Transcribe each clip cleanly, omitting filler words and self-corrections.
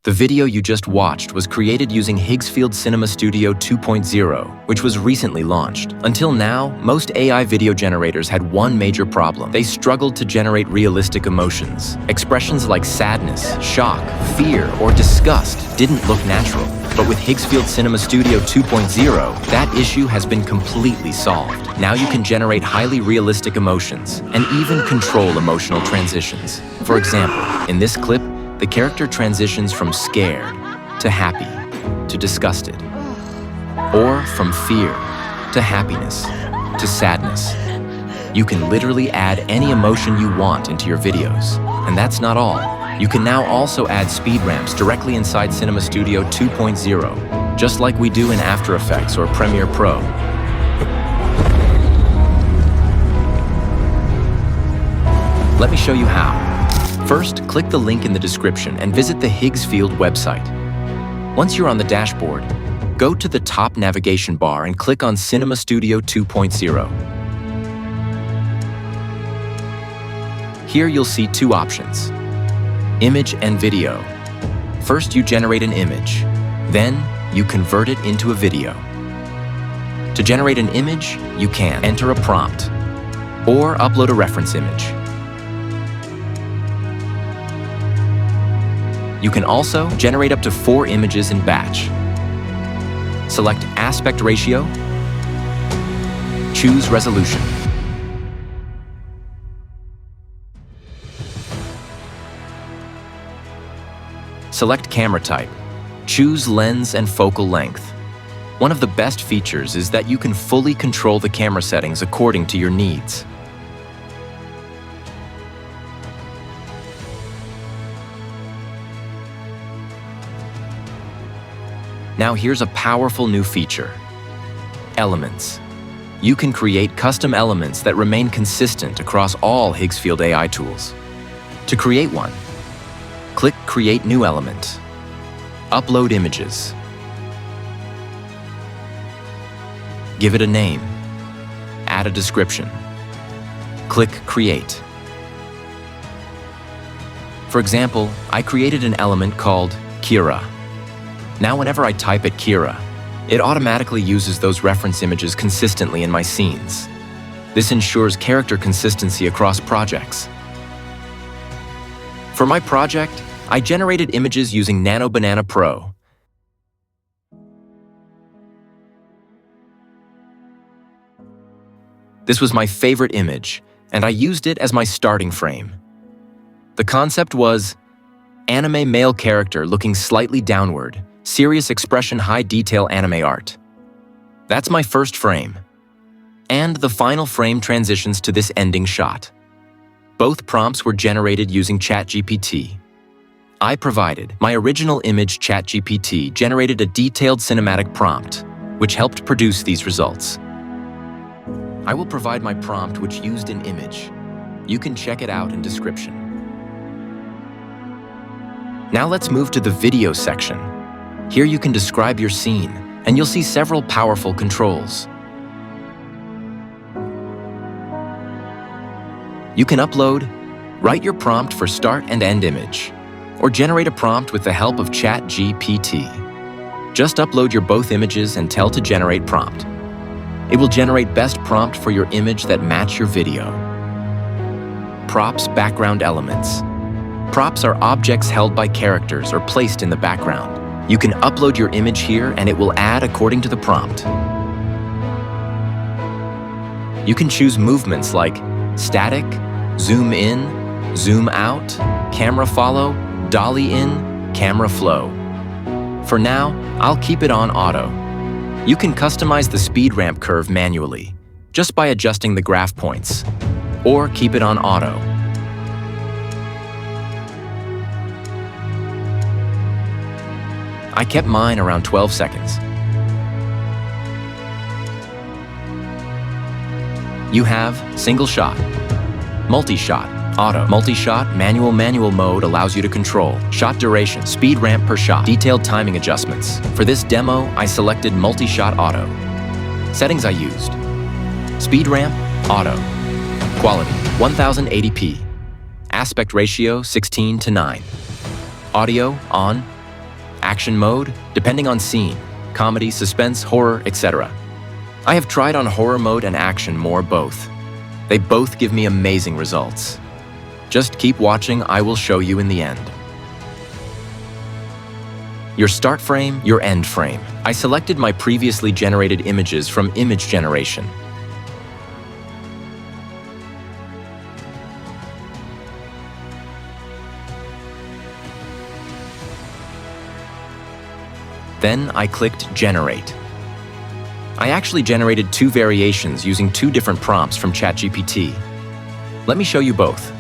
The video you just watched was created using Higgsfield Cinema Studio 2.0, which was recently launched. Until now, most AI video generators had one major problem. They struggled to generate realistic emotions. Expressions like sadness, shock, fear, or disgust didn't look natural. But with Higgsfield Cinema Studio 2.0, that issue has been completely solved. Now you can generate highly realistic emotions and even control emotional transitions. For example, in this clip, the character transitions from scared to happy to disgusted, or from fear to happiness to sadness. You can literally add any emotion you want into your videos. And that's not all. You can now also add speed ramps directly inside Cinema Studio 2.0, just like we do in After Effects or Premiere Pro. Let me show you how. First, click the link in the description and visit the Higgsfield website. Once you're on the dashboard, go to the top navigation bar and click on Cinema Studio 2.0. Here you'll see two options: image and video. First, you generate an image. Then, you convert it into a video. To generate an image, you can enter a prompt or upload a reference image. You can also generate up to 4 images in batch. Select aspect ratio, choose resolution. Select camera type, choose lens and focal length. One of the best features is that you can fully control the camera settings according to your needs. Now here's a powerful new feature: elements. You can create custom elements that remain consistent across all Higgsfield AI tools. To create one, click Create New Element. Upload images. Give it a name. Add a description. Click Create. For example, I created an element called Kira. Now whenever I type at Kira, it automatically uses those reference images consistently in my scenes. This ensures character consistency across projects. For my project, I generated images using Nano Banana Pro. This was my favorite image, and I used it as my starting frame. The concept was anime male character looking slightly downward, serious expression, high detail anime art. That's my first frame. And the final frame transitions to this ending shot. Both prompts were generated using ChatGPT. I provided my original image. ChatGPT generated a detailed cinematic prompt, which helped produce these results. I will provide my prompt which used an image. You can check it out in description. Now let's move to the video section. Here you can describe your scene, and you'll see several powerful controls. You can upload, write your prompt for start and end image, or generate a prompt with the help of ChatGPT. Just upload your both images and tell to generate prompt. It will generate best prompt for your image that match your video. Props, background elements. Props are objects held by characters or placed in the background. You can upload your image here and it will add according to the prompt. You can choose movements like static, zoom in, zoom out, camera follow, dolly in, camera flow. For now, I'll keep it on auto. You can customize the speed ramp curve manually, just by adjusting the graph points, or keep it on auto. I kept mine around 12 seconds. You have single shot, multi-shot, auto. Multi-shot, manual mode allows you to control shot duration, speed ramp per shot, detailed timing adjustments. For this demo, I selected multi-shot auto. Settings I used: speed ramp, auto. Quality, 1080p. Aspect ratio, 16:9. Audio, on. action mode, depending on scene, comedy, suspense, horror, etc. I have tried on horror mode and action more both. They both give me amazing results. Just keep watching, I will show you in the end. Your start frame, your end frame. I selected my previously generated images from image generation. Then I clicked Generate. I actually generated 2 variations using 2 different prompts from ChatGPT. Let me show you both.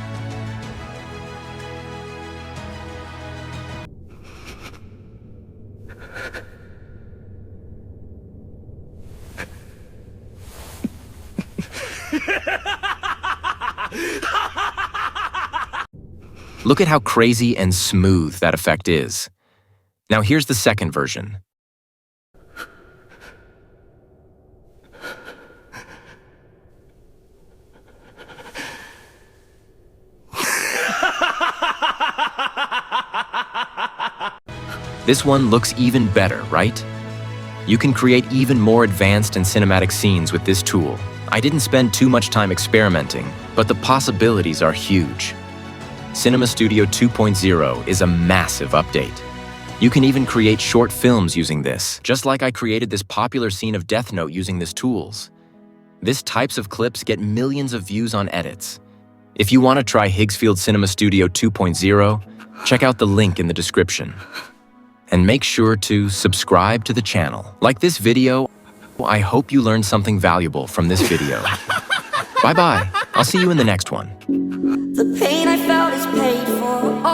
Look at how crazy and smooth that effect is. Now here's the second version. This one looks even better, right? You can create even more advanced and cinematic scenes with this tool. I didn't spend too much time experimenting, but the possibilities are huge. Cinema Studio 2.0 is a massive update. You can even create short films using this, just like I created this popular scene of Death Note using these tools. These types of clips get millions of views on edits. If you want to try Higgsfield Cinema Studio 2.0, check out the link in the description. And make sure to subscribe to the channel. Like this video, I hope you learned something valuable from this video. Bye-bye. I'll see you in the next one. The pain I felt is paid for.